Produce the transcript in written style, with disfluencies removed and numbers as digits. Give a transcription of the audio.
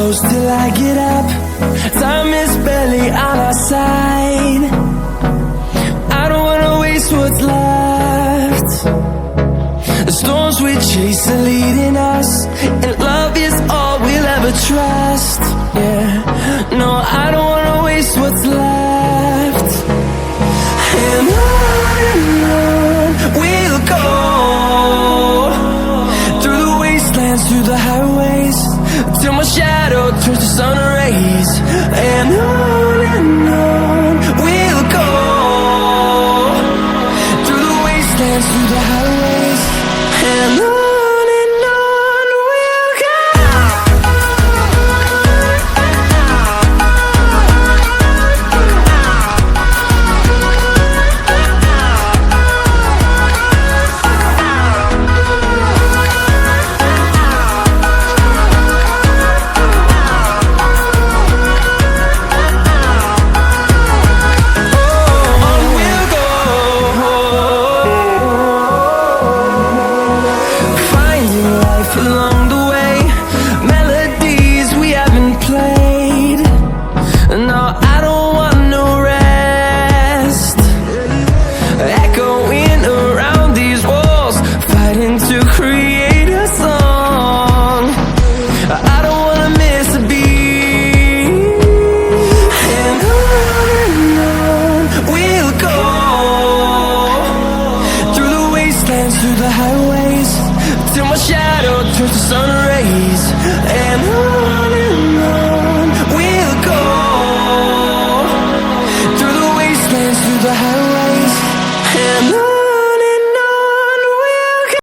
close till I get up. Time is barely on our side. I don't wanna waste what's left. The storms we chase are leading us, and love is all we'll ever trust. Yeah, no, I don't wanna waste what's left. And on we'll go, through the wastelands, through the highways, till my shadow turns to sun rays. And on we'll go, through the wastelands, through the highways, and on we'll go. Along the way, melodies we haven't played. No, I don't